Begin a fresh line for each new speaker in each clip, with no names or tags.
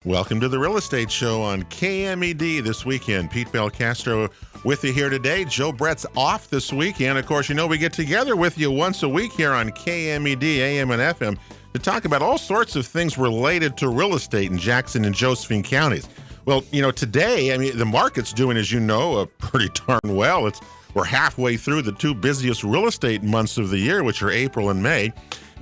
Welcome to the Real Estate Show on KMED this weekend. Pete Belcastro with you here today. Joe Brett's off this weekend. Of course, you know we get together with you once a week here on KMED, AM and FM, to talk about all sorts of things related to real estate in Jackson and Josephine counties. Well, you know, today, the market's doing, as you know, pretty darn well. We're halfway through the two busiest real estate months of the year, which are April and May.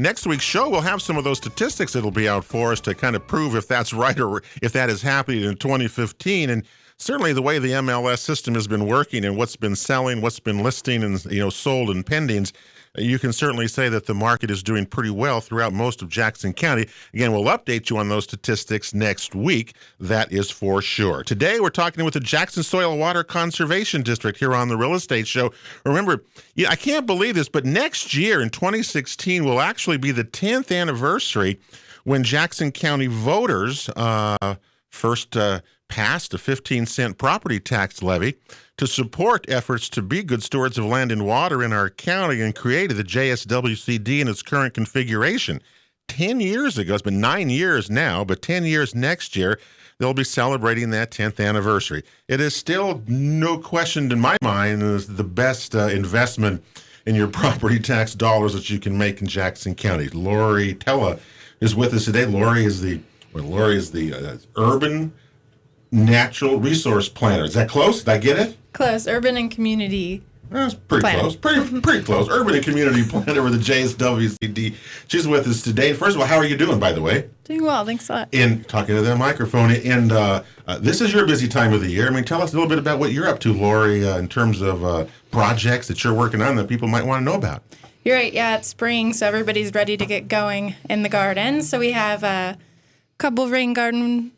Next week's show, we'll have some of those statistics that'll be out for us to kind of prove if that's right or if that is happening in 2015. And certainly the way the MLS system has been working and what's been selling, what's been listing and, sold and pendings, you can certainly say that the market is doing pretty well throughout most of Jackson County. Again, we'll update you on those statistics next week. That is for sure. Today, we're talking with the Jackson Soil Water Conservation District here on the Real Estate Show. Remember, I can't believe this, but next year in 2016 will actually be the 10th anniversary when Jackson County voters first passed a 15-cent property tax levy to support efforts to be good stewards of land and water in our county and created the JSWCD in its current configuration. 10 years ago, it's been 9 years now, but 10 years next year, they'll be celebrating that 10th anniversary. It is still, no question in my mind, is the best investment in your property tax dollars that you can make in Jackson County. Lori Tella is with us today. Lori is the urban natural resource planner. Is that close? Did I get it?
Close. Urban and community.
That's pretty
planner.
Close. Pretty close. Urban and community planner with the JSWCD. She's with us today. First of all, how are you doing, by the way?
Doing well. Thanks a lot.
And talking to the microphone. And this is your busy time of the year. Tell us a little bit about what you're up to, Lori, in terms of projects that you're working on that people might want to know about.
You're right. Yeah, it's spring, so everybody's ready to get going in the garden. So we have a couple of rain garden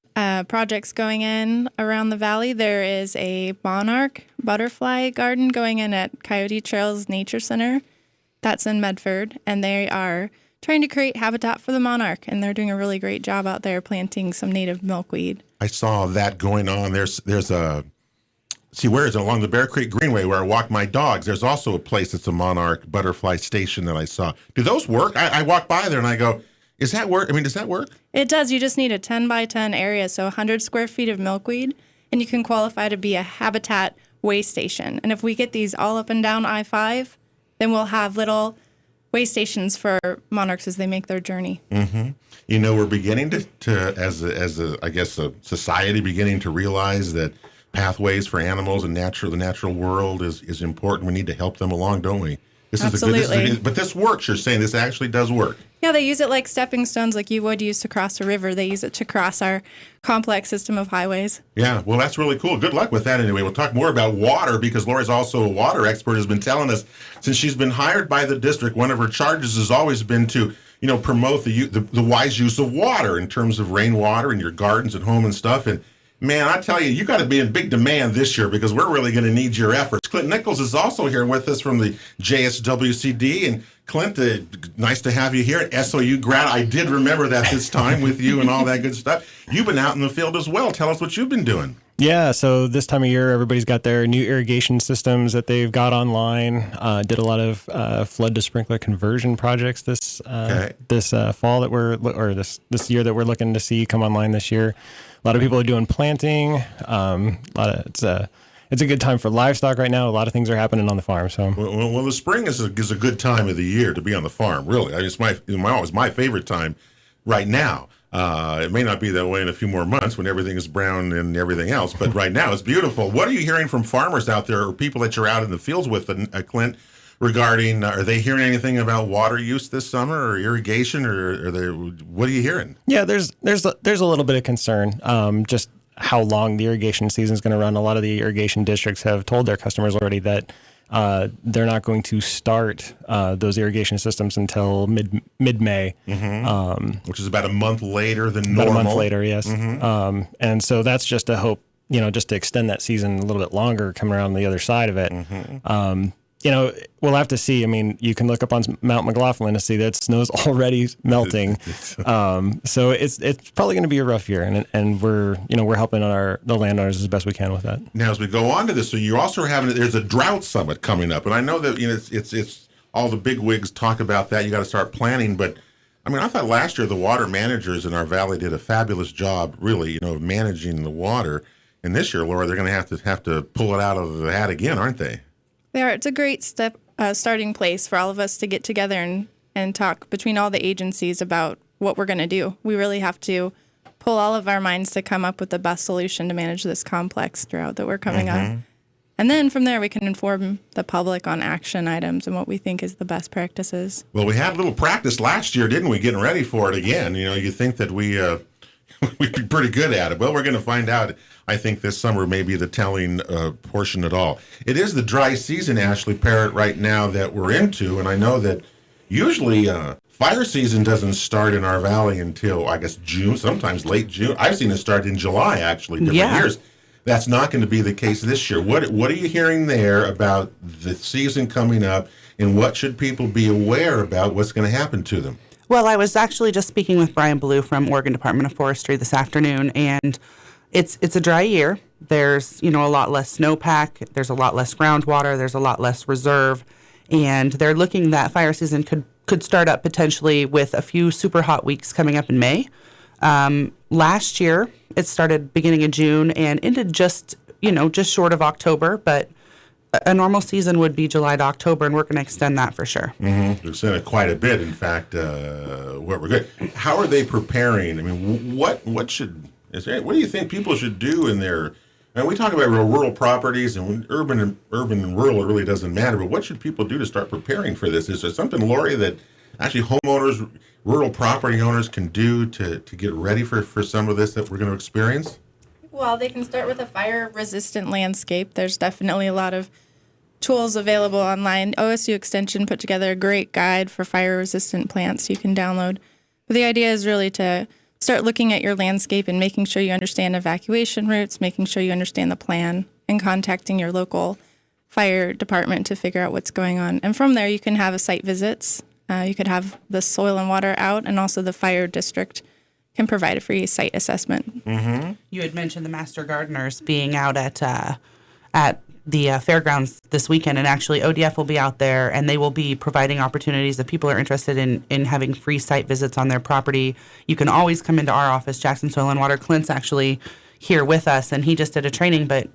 projects going in around the valley. There is a monarch butterfly garden going in at Coyote Trails Nature Center. That's in Medford, and they are trying to create habitat for the monarch, and they're doing a really great job out there planting some native milkweed.
I saw that going on. There's a where is it? Along the Bear Creek Greenway where I walk my dogs. There's also a place that's a monarch butterfly station that I saw. Do those work? I walk by there and I go, is that work? Does that work?
It does. You just need a 10 by 10 area, so 100 square feet of milkweed, and you can qualify to be a habitat way station. And if we get these all up and down I-5, then we'll have little way stations for monarchs as they make their journey.
Mm-hmm. We're beginning to as a society, beginning to realize that pathways for animals and the natural world is important. We need to help them along, don't we?
Absolutely.
But this works. You're saying this actually does work.
Yeah, they use it like stepping stones, like you would use to cross a river. They use it to cross our complex system of highways.
Yeah, well, that's really cool. Good luck with that anyway. We'll talk more about water because Lori's also a water expert, has been telling us since she's been hired by the district, one of her charges has always been to, promote the wise use of water in terms of rainwater in your gardens at home and stuff. And man, I tell you got to be in big demand this year because we're really going to need your efforts. Clint Nichols is also here with us from the JSWCD. And Clint, nice to have you here. SOU grad. I did remember that this time with you and all that good stuff. You've been out in the field as well. Tell us what you've been doing.
Yeah, so this time of year, everybody's got their new irrigation systems that they've got online. Did a lot of flood to sprinkler conversion projects this fall this year that we're looking to see come online this year. A lot of people are doing planting. It's a good time for livestock right now. A lot of things are happening on the farm. So
well the spring is a good time of the year to be on the farm. Really, it's my favorite time right now. It may not be that way in a few more months when everything is brown and everything else, but right now it's beautiful. What are you hearing from farmers out there or people that you're out in the fields with, Clint, regarding, are they hearing anything about water use this summer or irrigation or what are you hearing?
Yeah, there's a little bit of concern, just how long the irrigation season is going to run. A lot of the irrigation districts have told their customers already that they're not going to start those irrigation systems until mid-May.
Mm-hmm. Which is about a month later than normal.
About a month later, yes.
Mm-hmm.
And so that's just a hope, just to extend that season a little bit longer coming around the other side of it. Mm-hmm. We'll have to see. You can look up on Mount McLaughlin to see that snow's already melting. So it's probably going to be a rough year, and we're helping the landowners as best we can with that.
Now, as we go on to this, so you're also there's a drought summit coming up, and I know that it's all the big wigs talk about that. You got to start planning, but I mean, I thought last year the water managers in our valley did a fabulous job, really, of managing the water. And this year, Laura, they're going to have to pull it out of the hat again, aren't they?
They are. It's a great starting place for all of us to get together and talk between all the agencies about what we're going to do. We really have to pull all of our minds to come up with the best solution to manage this complex drought that we're coming on. And then from there, we can inform the public on action items and what we think is the best practices.
Well, we had a little practice last year, didn't we, getting ready for it again? You think that we'd be pretty good at it. Well, we're going to find out. I think this summer may be the telling portion at all. It is the dry season, Ashley Parrott, right now that we're into, and I know that usually fire season doesn't start in our valley until, I guess, June, sometimes late June. I've seen it start in July, actually, different years. That's not going to be the case this year. What are you hearing there about the season coming up, and what should people be aware about what's going to happen to them?
Well, I was actually just speaking with Brian Blue from Oregon Department of Forestry this afternoon, and it's a dry year. There's, a lot less snowpack. There's a lot less groundwater. There's a lot less reserve. And they're looking that fire season could start up potentially with a few super hot weeks coming up in May. Last year, it started beginning of June and ended just short of October. But a normal season would be July to October, and we're going to extend that for sure.
We've extended it quite a bit, in fact, what we're good. How are they preparing? I mean, what do you think people should do in their, and we talk about rural properties and urban and rural, it really doesn't matter, but what should people do to start preparing for this? Is there something, Lori, that actually homeowners, rural property owners can do to get ready for some of this that we're going to experience?
Well, they can start with a fire-resistant landscape. There's definitely a lot of tools available online. OSU Extension put together a great guide for fire-resistant plants you can download. But the idea is really to start looking at your landscape and making sure you understand evacuation routes, making sure you understand the plan, and contacting your local fire department to figure out what's going on. And from there, you can have a site visits. You could have the soil and water out, and also the fire district can provide a free site assessment.
You had mentioned the master gardeners being out at the fairgrounds this weekend, and actually ODF will be out there, and they will be providing opportunities if people are interested in having free site visits on their property. You can always come into our office, Jackson Soil and Water. Clint's actually here with us, and he just did a training, but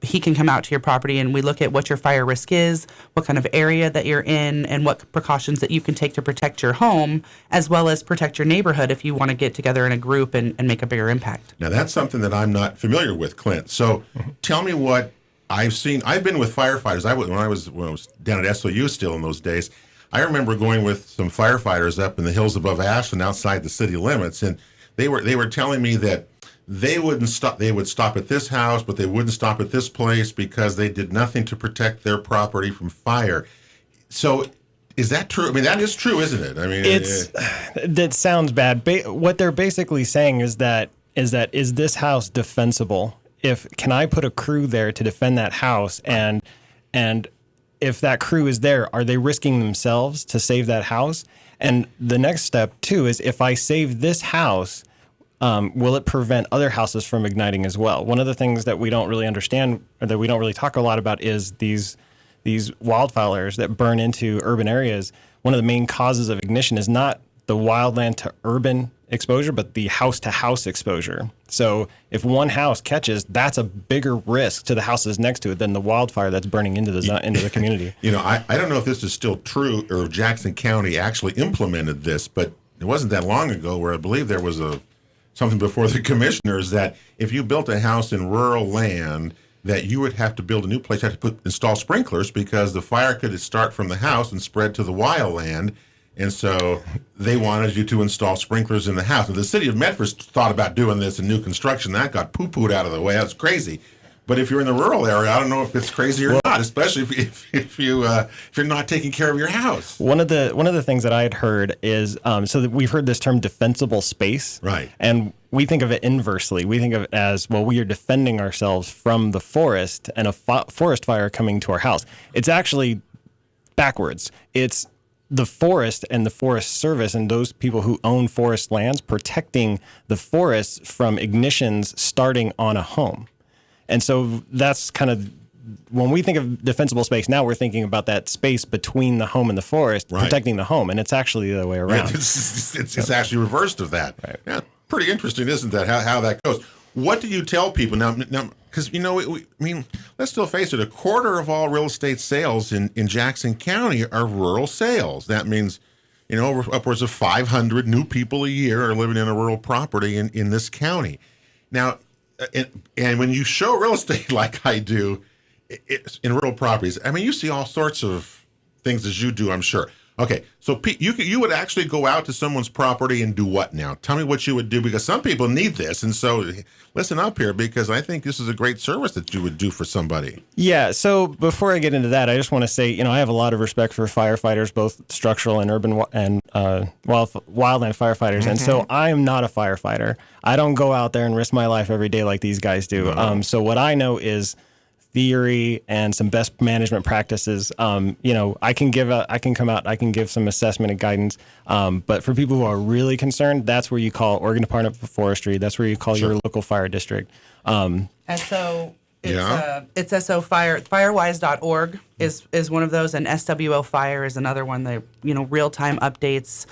he can come out to your property, and we look at what your fire risk is, what kind of area that you're in, and what precautions that you can take to protect your home, as well as protect your neighborhood if you want to get together in a group and make a bigger impact.
Now, that's something that I'm not familiar with, Clint. So tell me what I've seen. I've been with firefighters. When I was down at SOU still in those days, I remember going with some firefighters up in the hills above Ashland outside the city limits, and they were telling me that they wouldn't stop. They would stop at this house, but they wouldn't stop at this place because they did nothing to protect their property from fire. So, is that true? I mean, that is true, isn't it? I mean,
that sounds bad. What they're basically saying is this house defensible? Can I put a crew there to defend that house? And if that crew is there, are they risking themselves to save that house? And the next step too is, if I save this house, will it prevent other houses from igniting as well? One of the things that we don't really understand, or that we don't really talk a lot about, is these wildfires that burn into urban areas. One of the main causes of ignition is not the wildland to urban exposure, but the house-to-house exposure. So if one house catches, that's a bigger risk to the houses next to it than the wildfire that's burning into the community.
I don't know if this is still true, or if Jackson County actually implemented this, but it wasn't that long ago where I believe there was something before the commissioners that if you built a house in rural land, that you would have to build a new place, install sprinklers, because the fire could start from the house and spread to the wild land. And so they wanted you to install sprinklers in the house. And the city of Medford thought about doing this in new construction. That got poo-pooed out of the way. That was crazy. But if you're in the rural area, I don't know if it's crazy or not, especially if you're not taking care of your house.
One of the things that I had heard is so that we've heard this term defensible space,
right?
And we think of it inversely. We think of it as, well, we are defending ourselves from the forest and a forest fire coming to our house. It's actually backwards. It's the forest and the Forest Service and those people who own forest lands protecting the forest from ignitions starting on a home. And so that's kind of when we think of defensible space now, we're thinking about that space between the home and the forest, protecting the home, and it's actually the other way around.
Yeah, it's actually reversed of that.
Right.
Yeah, pretty interesting, isn't that? How that goes. What do you tell people now? Because I mean, let's still face it. A quarter of all real estate sales in Jackson County are rural sales. That means, upwards of 500 new people a year are living in a rural property in this county. Now, and when you show real estate like I do, in rural properties, I mean, you see all sorts of things as you do, I'm sure. Okay, so Pete, you would actually go out to someone's property and do what now? Tell me what you would do, because some people need this. And so listen up here, because I think this is a great service that you would do for somebody.
Yeah, so before I get into that, I just want to say, I have a lot of respect for firefighters, both structural and urban and wildland firefighters. And so I am not a firefighter. I don't go out there and risk my life every day like these guys do. So what I know is theory and some best management practices. I can come out, I can give some assessment and guidance. But for people who are really concerned, that's where you call Oregon Department of Forestry. That's where you call your local fire district.
And so it's SO Fire, firewise.org is one of those, and SWO Fire is another one that, real-time updates,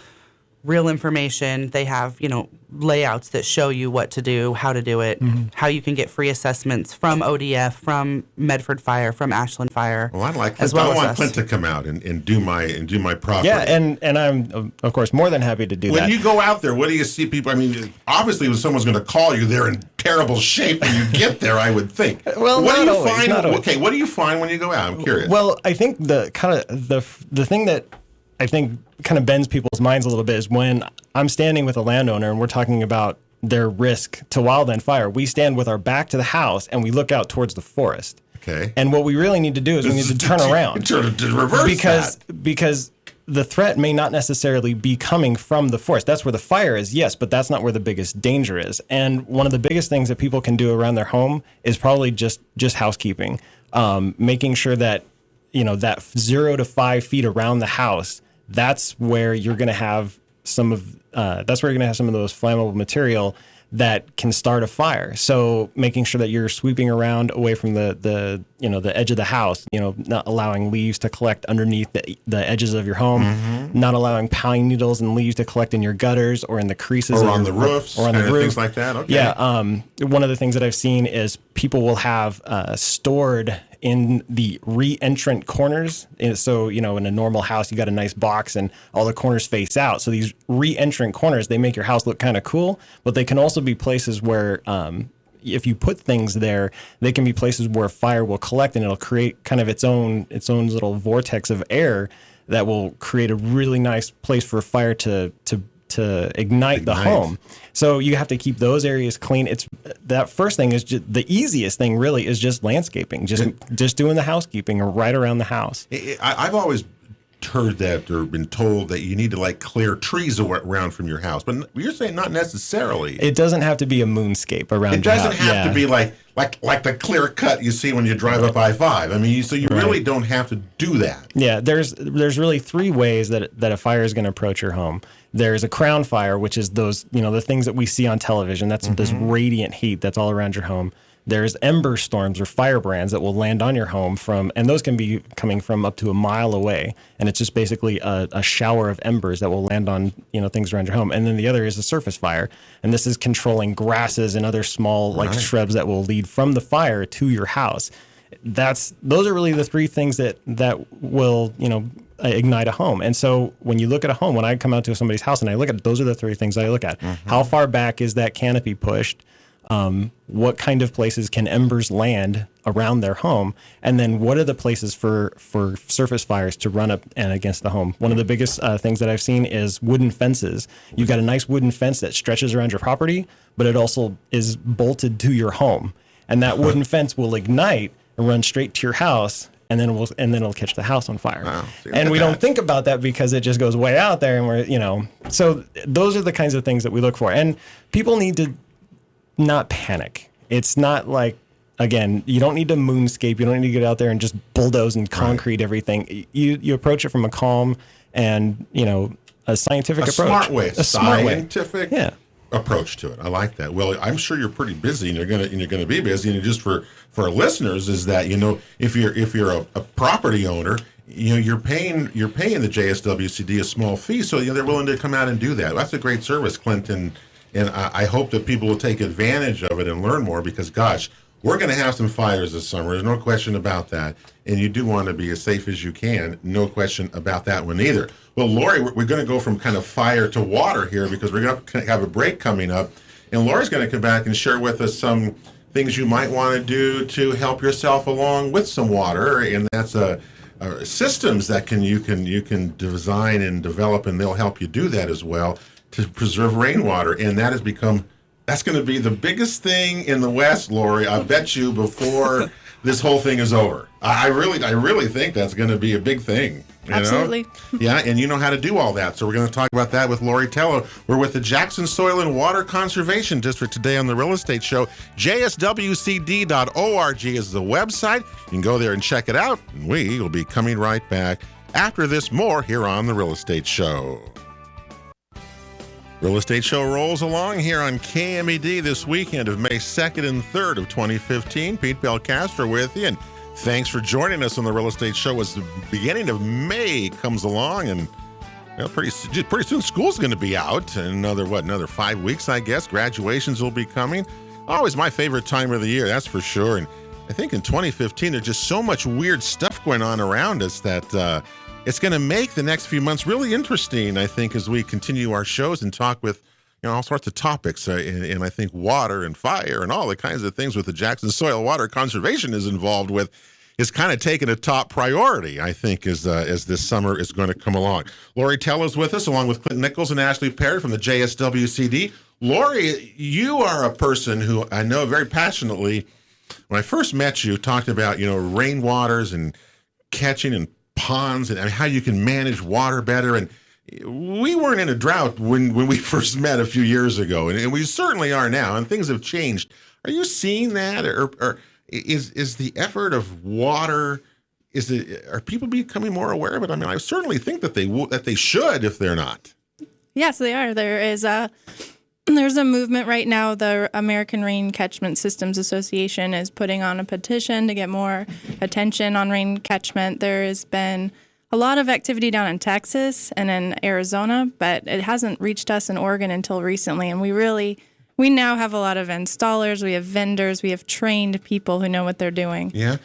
real information. They have, layouts that show you what to do, how to do it, how you can get free assessments from ODF, from Medford Fire, from Ashland Fire.
Well, I want Clint to come out and do my property.
Yeah, and I'm of course more than happy to do that.
When you go out there, what do you see people? I mean, obviously, when someone's going to call you, they're in terrible shape when you get there, I would think.
Well,
what
not
do you
always,
find?
not always.
Okay, what do you find when you go out? I'm curious.
Well, I think the thing that I think kind of bends people's minds a little bit is when I'm standing with a landowner and we're talking about their risk to wildland fire. We stand with our back to the house and we look out towards the forest.
Okay.
And what we really need to do is we need to turn around.
To reverse
because the threat may not necessarily be coming from the forest. That's where the fire is, yes, but that's not where the biggest danger is. And one of the biggest things that people can do around their home is probably just housekeeping, making sure that that 0 to 5 feet around the house. That's where you're going to have some of those flammable material that can start a fire. So making sure that you're sweeping around away from the edge of the house, not allowing leaves to collect underneath the edges of your home, not allowing pine needles and leaves to collect in your gutters or in the creases
or on the roofs,
or on the roof,
things like that. Okay.
Yeah. One of the things that I've seen is people will have stored in the re-entrant corners. And so, in a normal house, you got a nice box and all the corners face out. So these re-entrant corners, they make your house look kind of cool, but they can also be places where, if you put things there, they can be places where fire will collect and it'll create kind of its own little vortex of air that will create a really nice place for fire to ignite the home. So you have to keep those areas clean. It's that first thing is just, the easiest thing really is just landscaping, just doing the housekeeping right around the house.
I've always heard that or been told that you need to clear trees around from your house, but you're saying not necessarily.
It doesn't have to be a moonscape around your house.
It doesn't have to be like the clear cut you see when you drive up I-5. I mean, so you really don't have to do that.
Yeah, there's really 3 ways that a fire is going to approach your home. There's a crown fire, which is those, the things that we see on television. That's this radiant heat that's all around your home. There's ember storms or firebrands that will land on your home and those can be coming from up to a mile away. And it's just basically a shower of embers that will land on, things around your home. And then the other is a surface fire. And this is controlling grasses and other small shrubs that will lead from the fire to your house. Those are really the 3 things that will, ignite a home. And so when you look at a home, when I come out to somebody's house and I look at it, those are the 3 things I look at. How far back is that canopy pushed? What kind of places can embers land around their home? And then what are the places for surface fires to run up and against the home? One of the biggest things that I've seen is wooden fences. You've got a nice wooden fence that stretches around your property, but it also is bolted to your home. And that wooden fence will ignite and run straight to your house. And then it'll catch the house on fire. Wow. And we don't think about that because it just goes way out there, and we're, so those are the kinds of things that we look for. And people need to not panic. It's not like, again, you don't need to moonscape. You don't need to get out there and just bulldoze and concrete everything. You approach it from a calm and, a scientific approach.
Smart way.
A smart way.
Scientific.
Yeah.
approach to it. I like that. Well, I'm sure you're pretty busy, and you're gonna be busy. And just for our listeners, is that if you're a property owner, you're paying the JSWCD a small fee, so they're willing to come out and do that. That's a great service, Clinton, and I hope that people will take advantage of it and learn more, because gosh, we're going to have some fires this summer. There's no question about that. And you do want to be as safe as you can. No question about that one either. Well, Lori, we're going to go from kind of fire to water here, because we're going to have a break coming up. And Lori's going to come back and share with us some things you might want to do to help yourself along with some water. And that's systems that you can design and develop, and they'll help you do that as well to preserve rainwater. And that's going to be the biggest thing in the West, Lori, I bet you, before this whole thing is over. I really think that's going to be a big thing.
Absolutely.
Yeah, and you know how to do all that. So we're going to talk about that with Lori Tello. We're with the Jackson Soil and Water Conservation District today on the Real Estate Show. JSWCD.org is the website. You can go there and check it out. And we will be coming right back after this, more here on the Real Estate Show. Real Estate Show rolls along here on KMED this weekend of May 2nd and 3rd of 2015. Pete Belcastro with you, and thanks for joining us on the Real Estate Show as the beginning of May comes along, and pretty soon school's going to be out. In another 5 weeks, I guess. Graduations will be coming. Always my favorite time of the year, that's for sure. And I think in 2015, there's just so much weird stuff going on around us that it's going to make the next few months really interesting, I think, as we continue our shows and talk with all sorts of topics. And I think water and fire and all the kinds of things with the Jackson Soil Water Conservation is involved with is kind of taking a top priority, I think, as this summer is going to come along. Lori Tello's with us, along with Clinton Nichols and Ashley Perry from the JSWCD. Lori, you are a person who I know very passionately. When I first met you, talked about rainwaters and catching and ponds and how you can manage water better. And we weren't in a drought when we first met a few years ago, and we certainly are now, and things have changed. Are you seeing that, or is the effort of water, are people becoming more aware of it? I mean, I certainly think that they should, if they're not.
Yes, they are. There's a movement right now. The American Rain Catchment Systems Association is putting on a petition to get more attention on rain catchment. There has been a lot of activity down in Texas and in Arizona, but it hasn't reached us in Oregon until recently. And we now have a lot of installers, we have vendors, we have trained people who know what they're doing.
Yeah.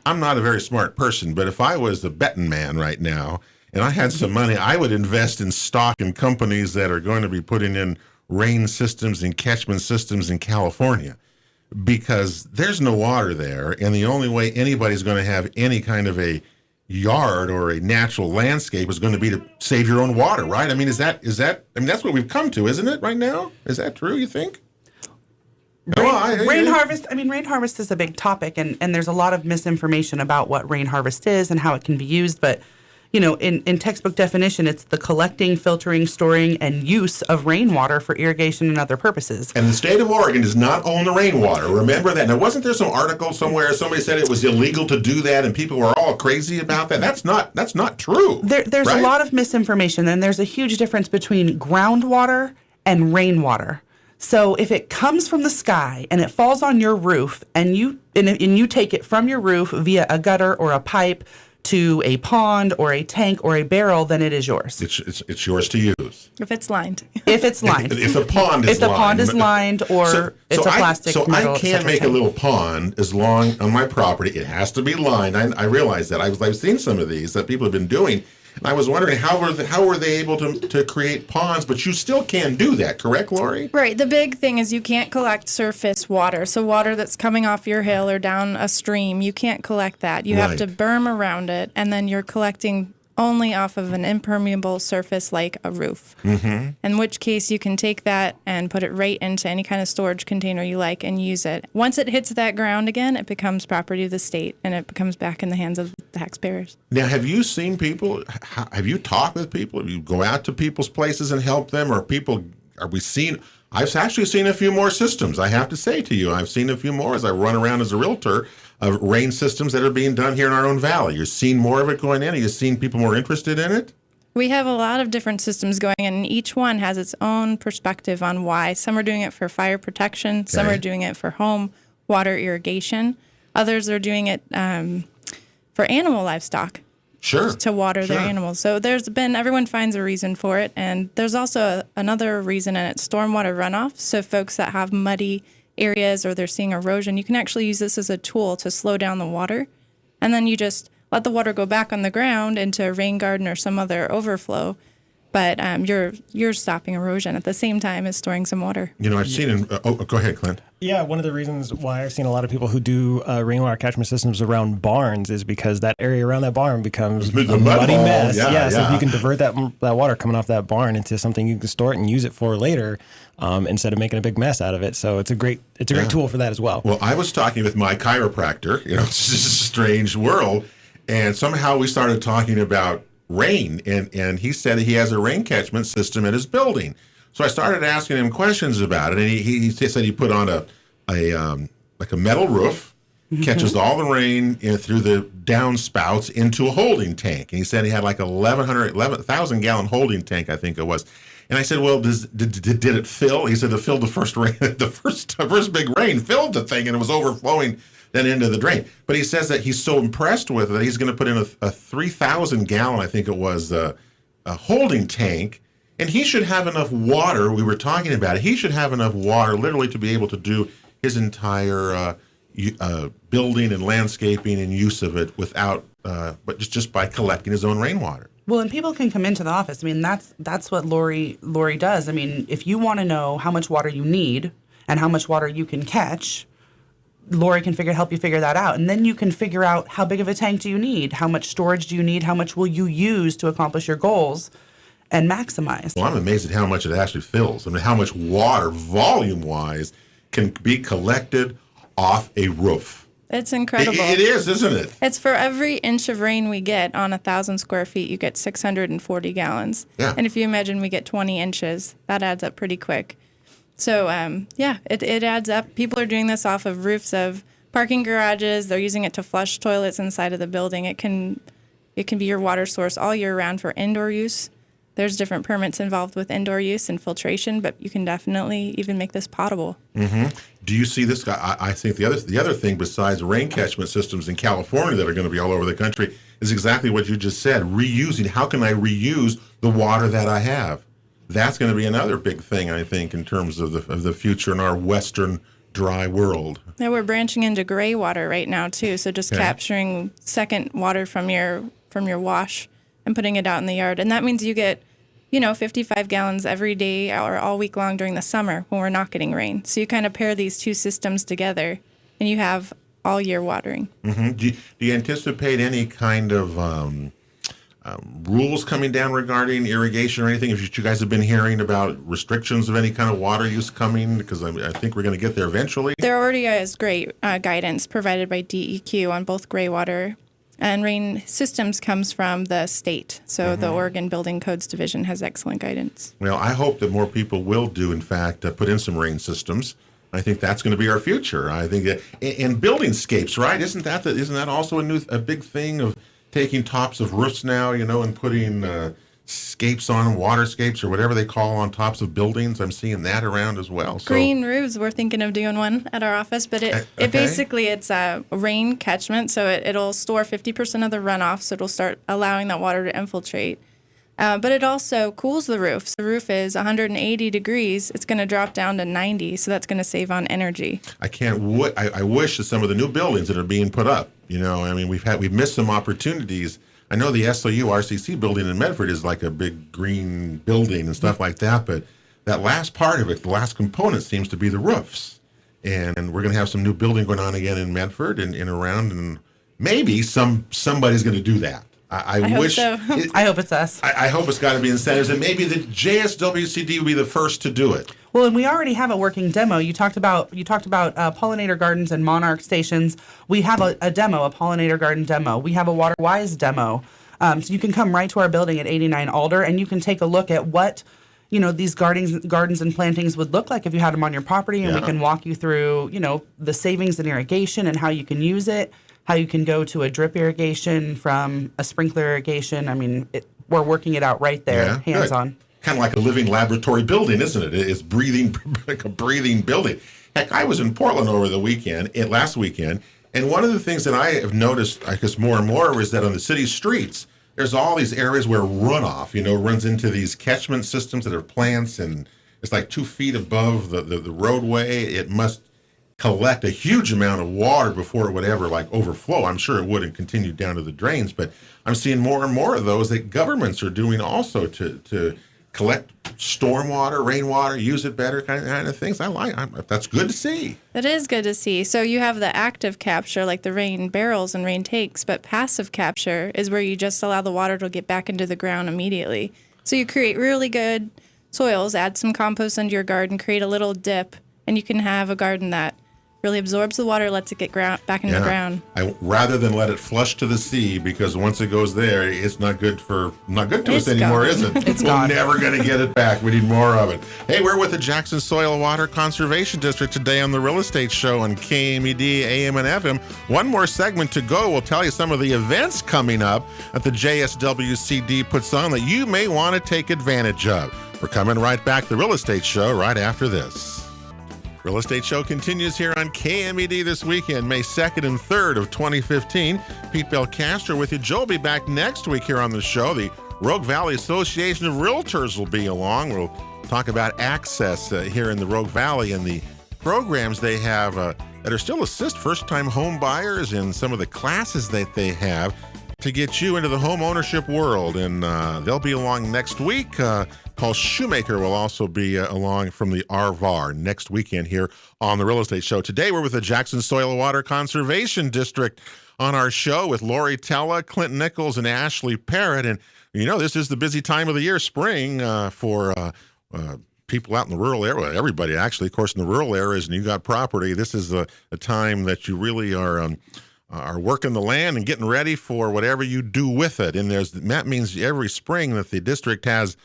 I'm not a very smart person, but if I was a betting man right now and I had some money, I would invest in stock in companies that are going to be putting in rain systems and catchment systems in California, because there's no water there, and the only way anybody's going to have any kind of a yard or a natural landscape is going to be to save your own water, right? I mean, is that that's what we've come to, isn't it, right now? Is that true, you think?
Rain harvest. I mean, rain harvest is a big topic, and there's a lot of misinformation about what rain harvest is and how it can be used, but in textbook definition, it's the collecting, filtering, storing, and use of rainwater for irrigation and other purposes.
And the state of Oregon does not own the rainwater. Remember that. Now, wasn't there some article somewhere somebody said it was illegal to do that, and people were all crazy about that? That's not true.
There's right? a lot of misinformation, and there's a huge difference between groundwater and rainwater. So if it comes from the sky and it falls on your roof, and you take it from your roof via a gutter or a pipe to a pond or a tank or a barrel, then it is yours.
It's yours to use.
If it's lined.
If the pond is lined.
Or it's a plastic.
So I can't make a little pond as long on my property. It has to be lined. I realize that. I've seen some of these that people have been doing. And I was wondering how were they able to create ponds, but you still can do that, correct, Lori?
Right. The big thing is you can't collect surface water. So water that's coming off your hill or down a stream, you can't collect that. You have to berm around it, and then you're collecting only off of an impermeable surface like a roof. Mm-hmm. In which case you can take that and put it right into any kind of storage container you like and use it. Once it hits that ground again, it becomes property of the state, and it becomes back in the hands of the taxpayers.
Now, have you seen people, have you talked with people? Have you go out to people's places and help them? Or I've actually seen a few more systems, I have to say to you. I've seen a few more as I run around as a realtor of rain systems that are being done here in our own valley. You're seeing more of it going in? Are you seeing people more interested in it?
We have a lot of different systems going, and each one has its own perspective on why. Some are doing it for fire protection. Some are doing it for home water irrigation. Others are doing it for animal livestock.
Sure.
To water their animals. So everyone finds a reason for it. And there's also another reason, and it's stormwater runoff. So folks that have muddy areas or they're seeing erosion, you can actually use this as a tool to slow down the water. And then you just let the water go back on the ground into a rain garden or some other overflow. But you're stopping erosion at the same time as storing some water.
I've seen go ahead, Clint.
Yeah, one of the reasons why I've seen a lot of people who do rainwater catchment systems around barns is because that area around that barn becomes a muddy mess.
Yeah.
So if you can divert that water coming off that barn into something you can store it and use it for later, instead of making a big mess out of it. So it's a great tool for that as well.
Well, I was talking with my chiropractor. It's just a strange world, and somehow we started talking about rain, and he said he has a rain catchment system at his building. So I started asking him questions about it, and he said he put on a metal roof, catches all the rain through the downspouts into a holding tank. And he said he had like 11,000 gallon holding tank, I think it was. And I said, well, did it fill? He said it filled the first rain. The first big rain filled the thing, and it was overflowing then into the drain. But he says that he's so impressed with it that he's going to put in a 3,000 gallon, I think it was, a holding tank. And he should have enough water. We were talking about it. He should have enough water literally to be able to do his entire building and landscaping and use of it without, but just by collecting his own rainwater.
Well, and people can come into the office. I mean, that's what Lori does. I mean, if you want to know how much water you need and how much water you can catch, Lori can help you figure that out. And then you can figure out how big of a tank do you need, how much storage do you need, how much will you use to accomplish your goals and maximize.
Well, I'm amazed at how much it actually fills. I mean, how much water, volume-wise, can be collected off a roof.
It's incredible.
It is, isn't it?
It's for every inch of rain we get on 1,000 square feet, you get 640 gallons.
Yeah.
And if you imagine we get 20 inches, that adds up pretty quick. So, it adds up. People are doing this off of roofs of parking garages. They're using it to flush toilets inside of the building. It can be your water source all year round for indoor use. There's different permits involved with indoor use and filtration, but you can definitely even make this potable.
Mm-hmm. Do you see this? I think the other thing besides rain catchment systems in California that are going to be all over the country is exactly what you just said, reusing. How can I reuse the water that I have? That's going to be another big thing, I think, in terms of the future in our Western dry world.
Yeah, we're branching into gray water right now too. So just capturing second water from your wash and putting it out in the yard, and that means you get 55 gallons every day or all week long during the summer when we're not getting rain. So you kind of pair these two systems together, and you have all year watering.
Mm-hmm. Do you anticipate any kind of rules coming down regarding irrigation or anything? If you guys have been hearing about restrictions of any kind of water use coming, because I think we're going to get there eventually.
There already is great guidance provided by DEQ on both gray water and rain systems comes from the state. So the Oregon Building Codes Division has excellent guidance.
Well, I hope that more people will do, in fact, put in some rain systems. I think that's going to be our future. I think that, and building scapes, right? Isn't that also a big thing of taking tops of roofs now, and putting scapes on, waterscapes or whatever they call on tops of buildings? I'm seeing that around as well. So,
green roofs, we're thinking of doing one at our office, but it basically it's a rain catchment, so it'll store 50% of the runoff, so it'll start allowing that water to infiltrate. But it also cools the roof. So the roof is 180 degrees. It's going to drop down to 90, so that's going to save on energy.
I wish that some of the new buildings that are being put up, we've missed some opportunities. I know the SOU RCC building in Medford is like a big green building and stuff like that, but that last part of it, the last component seems to be the roofs. And we're going to have some new building going on again in Medford and around, and maybe somebody's going to do that. I wish.
Hope so.
I hope it's us.
I hope it's got to be incentives, and maybe the JSWCD will be the first to do it.
Well, and we already have a working demo. You talked about pollinator gardens and monarch stations. We have a demo, a pollinator garden demo. We have a water wise demo. So you can come right to our building at 89 Alder, and you can take a look at what these gardens and plantings would look like if you had them on your property, and we can walk you through the savings in irrigation and how you can use it. How you can go to a drip irrigation from a sprinkler irrigation. we're working it out right there, hands on.
Kind of like a living laboratory building, isn't it? It's breathing, like a breathing building. Heck, I was in Portland over the last weekend, and one of the things that I have noticed, I guess more and more, is that on the city streets, there's all these areas where runoff, runs into these catchment systems that are plants, and it's like 2 feet above the roadway. It must collect a huge amount of water before it would ever overflow. I'm sure it would and continue down to the drains, but I'm seeing more and more of those that governments are doing also to collect stormwater, rainwater, use it better, kind of things. That's good to see.
That is good to see. So you have the active capture, like the rain barrels and rain takes, but passive capture is where you just allow the water to get back into the ground immediately. So you create really good soils, add some compost into your garden, create a little dip, and you can have a garden that really absorbs the water, lets it get back into the ground.
Rather than let it flush to the sea, because once it goes there, it's not good to us anymore, is it? We're never going to get it back. We need more of it. Hey, we're with the Jackson Soil Water Conservation District today on the Real Estate Show on KMED, AM and FM. One more segment to go. We'll tell you some of the events coming up that the JSWCD puts on that you may want to take advantage of. We're coming right back. The Real Estate Show right after this. Real Estate Show continues here on KMED this weekend, May 2nd and 3rd of 2015. Pete Belcastro with you. Joe will be back next week here on the show. The Rogue Valley Association of Realtors will be along. We'll talk about access here in the Rogue Valley and the programs they have that are still assist first-time home buyers and some of the classes that they have to get you into the home ownership world. And they'll be along next week. Paul Shoemaker will also be along from the RVAR next weekend here on the Real Estate Show. Today, we're with the Jackson Soil Water Conservation District on our show with Lori Tella, Clint Nichols, and Ashley Parrott. And, this is the busy time of the year, spring, for people out in the rural area. Everybody, actually, of course, in the rural areas, and you got property. This is a time that you really are working the land and getting ready for whatever you do with it. And that means every spring that the district has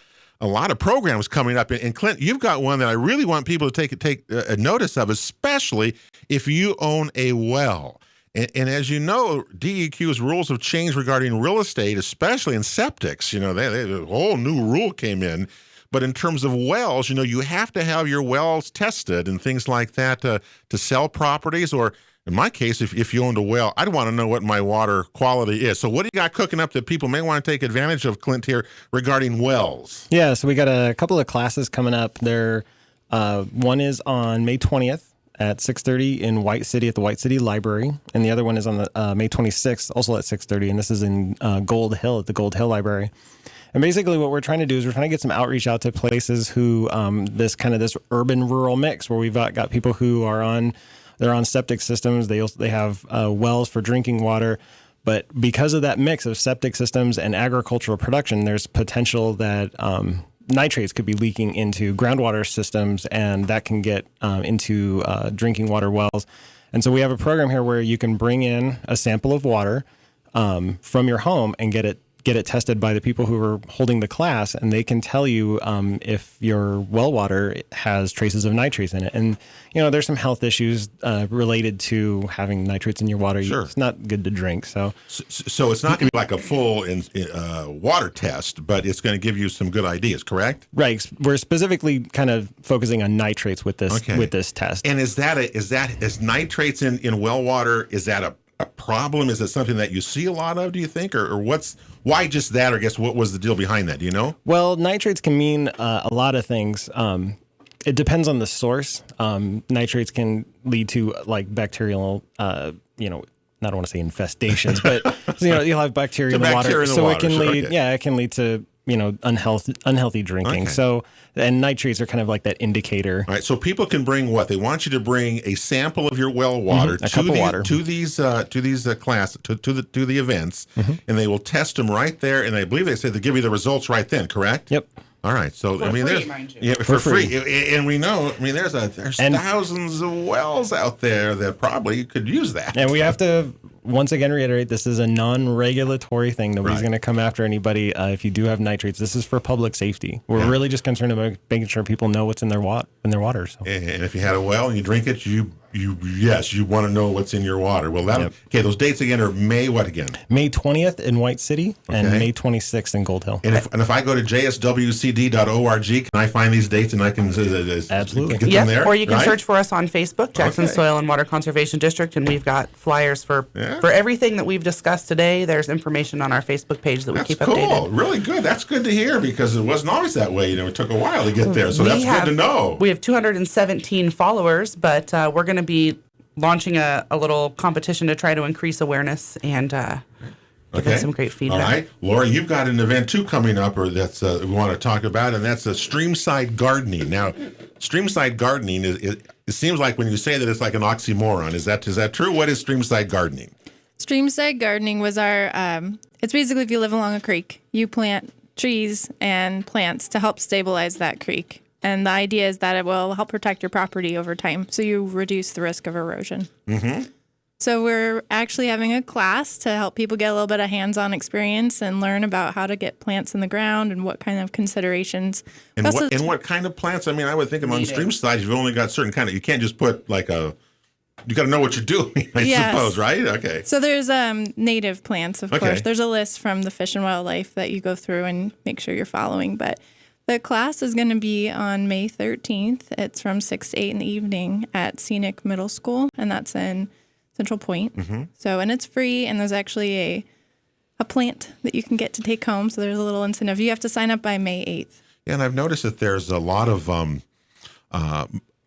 a lot of programs coming up. And Clint, you've got one that I really want people to take a notice of, especially if you own a well. And as you know, DEQ's rules have changed regarding real estate, especially in septics. A whole new rule came in. But in terms of wells, you have to have your wells tested and things like that to sell properties. Or in my case, if you owned a well, I'd want to know what my water quality is. So what do you got cooking up that people may want to take advantage of, Clint, here regarding wells?
Yeah, so we got a couple of classes coming up. One is on May 20th at 6:30 in White City at the White City Library, and the other one is on the May 26th, also at 6:30, and this is in Gold Hill at the Gold Hill Library. And basically what we're trying to do is we're trying to get some outreach out to places who this urban rural mix where we've got people who are they're on septic systems. They have wells for drinking water, but because of that mix of septic systems and agricultural production, there's potential that nitrates could be leaking into groundwater systems, and that can get into drinking water wells. And so we have a program here where you can bring in a sample of water from your home and get it tested by the people who are holding the class, and they can tell you if your well water has traces of nitrates in it. And, there's some health issues related to having nitrates in your water.
Sure.
It's not good to drink. So
it's not going to be like a full water test, but it's going to give you some good ideas, correct?
Right. We're specifically kind of focusing on nitrates with this test.
And is nitrates in well water, is that a problem? Is it something that you see a lot of, do you think? Or why just that? Or I guess what was the deal behind that? Do you know?
Well, nitrates can mean a lot of things. It depends on the source. Nitrates can lead to bacterial, I don't want to say infestations, but you'll have bacteria in the water. It can lead, it can lead to unhealthy drinking. Okay. So, and nitrates are kind of like that indicator.
All right. So people can bring what? They want you to bring a sample of your well water to these class to the events, and they will test them right there. And I believe they said they give you the results right then. Correct?
Yep.
All right. So
for free, mind you.
Yeah, for free. And we know. There's thousands of wells out there that probably could use that.
And we have to once again reiterate: this is a non-regulatory thing. Nobody's going to come after anybody if you do have nitrates. This is for public safety. We're really just concerned about making sure people know what's in their water. So.
And if you had a well and you drink it, you you want to know what's in your water. Well, okay. Those dates again are May what again?
May 20th in White City and May 26th in Gold Hill.
And if I go to JSWCD.org, can I find these dates and I can
absolutely
get them there?
Or you can search for us on Facebook, Jackson Soil and Water Conservation District, and we've got flyers for everything that we've discussed today. There's information on our Facebook page that we keep updated.
That's cool. Really good. That's good to hear because it wasn't always that way. It took a while to get there, so that's good to know.
We have 217 followers, but we're going to be launching a little competition to try to increase awareness and give us some great feedback.
All right. Laura, you've got an event too coming up that's we want to talk about, and that's streamside gardening. Now, streamside gardening, it seems like when you say that it's like an oxymoron. Is that true? What is streamside gardening?
Streamside gardening was our, it's basically if you live along a creek, you plant trees and plants to help stabilize that creek. And the idea is that it will help protect your property over time, so you reduce the risk of erosion. Mm-hmm. So we're actually having a class to help people get a little bit of hands-on experience and learn about how to get plants in the ground and what kind of considerations.
And what kind of plants? I mean, I would think among stream sides, you've only got certain kind of, you can't just put like you got to know what you're doing, I suppose, right? Okay.
So there's native plants, of course. There's a list from the Fish and Wildlife that you go through and make sure you're following, but the class is going to be on May 13th. It's from 6 to 8 in the evening at Scenic Middle School, and that's in Central Point. Mm-hmm. So, and it's free, and there's actually a plant that you can get to take home, so there's a little incentive. You have to sign up by May 8th.
Yeah, and I've noticed that there's a lot of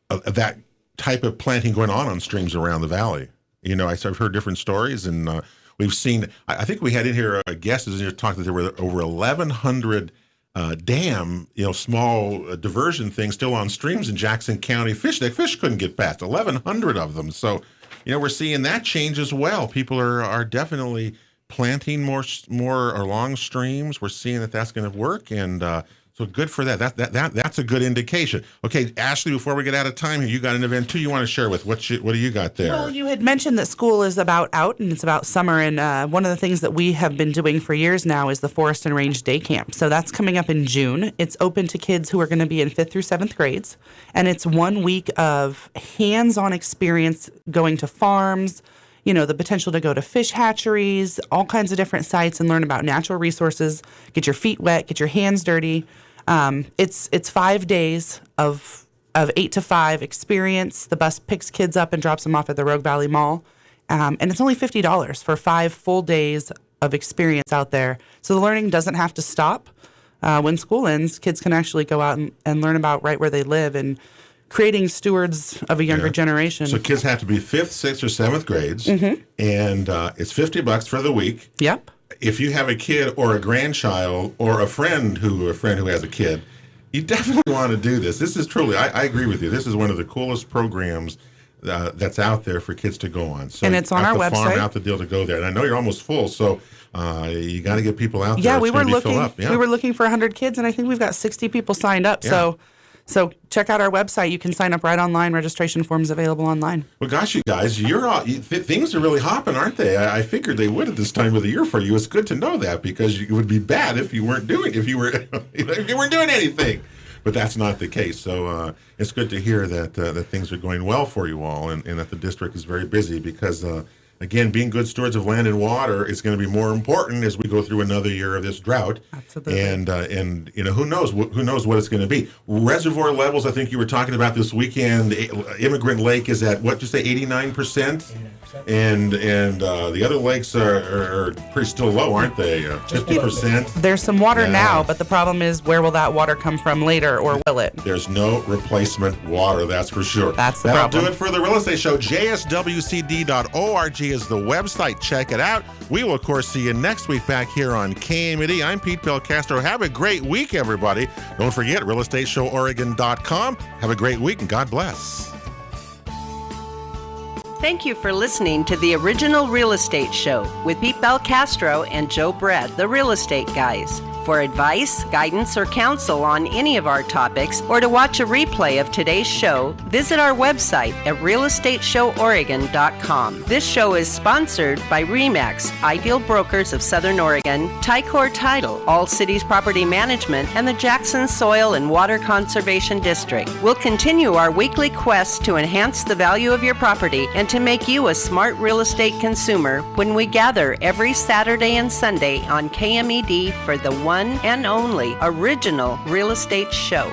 that type of planting going on streams around the valley. I've heard different stories, and we've seen, I think we had in here guesses in here talk that there were over 1,100 dam, small diversion things still on streams in Jackson County. Fish couldn't get past 1,100 of them. So, we're seeing that change as well. People are definitely planting more along streams. We're seeing that's going to work, and so good for that. That's a good indication. Okay, Ashley, before we get out of time here, you got an event too you want to share with. What do you got there?
Well, you had mentioned that school is about out and it's about summer, and one of the things that we have been doing for years now is the Forest and Range Day Camp. So that's coming up in June. It's open to kids who are going to be in 5th through 7th grades, and it's 1 week of hands-on experience going to farms, the potential to go to fish hatcheries, all kinds of different sites and learn about natural resources, get your feet wet, get your hands dirty. It's 5 days of 8 to 5 experience. The bus picks kids up and drops them off at the Rogue Valley Mall. And it's only $50 for 5 full days of experience out there. So the learning doesn't have to stop. When school ends, kids can actually go out and learn about right where they live and creating stewards of a younger generation.
So kids have to be 5th, 6th, or 7th grades, and it's $50 for the week.
Yep.
If you have a kid or a grandchild or a friend who has a kid, you definitely want to do this. This is truly, I agree with you. This is one of the coolest programs that's out there for kids to go on. So
and it's on our website.
Farm out the deal to go there. And I know you're almost full, so you got to get people out there.
Yeah, we were looking for 100 kids, and I think we've got 60 people signed up. Yeah. So check out our website. You can sign up right online. Registration forms available online.
Well, gosh, you guys, things are really hopping, aren't they? I figured they would at this time of the year for you. It's good to know that because it would be bad if you weren't doing anything. But that's not the case. So it's good to hear that things are going well for you all, and that the district is very busy because. Again, being good stewards of land and water is going to be more important as we go through another year of this drought.
Absolutely.
And who knows what it's going to be. Reservoir levels, I think you were talking about this weekend. Immigrant Lake is at, what did you say, 89%? And the other lakes are pretty still low, aren't they? 50%.
There's some water now, but the problem is where will that water come from later, or will it?
There's no replacement water, that's for sure.
That's the problem.
That'll do it for the Real Estate Show. JSWCD.org is the website. Check it out. We will, of course, see you next week back here on KMED. I'm Pete Belcastro. Have a great week, everybody. Don't forget, realestateshoworegon.com. Have a great week, and God bless.
Thank you for listening to the original Real Estate Show with Pete Belcastro and Joe Brett, the Real Estate Guys. For advice, guidance, or counsel on any of our topics, or to watch a replay of today's show, visit our website at realestateshoworegon.com. This show is sponsored by RE/MAX, Ideal Brokers of Southern Oregon, Ticor Title, All Cities Property Management, and the Jackson Soil and Water Conservation District. We'll continue our weekly quest to enhance the value of your property and to make you a smart real estate consumer when we gather every Saturday and Sunday on KMED for the one and only original real estate show.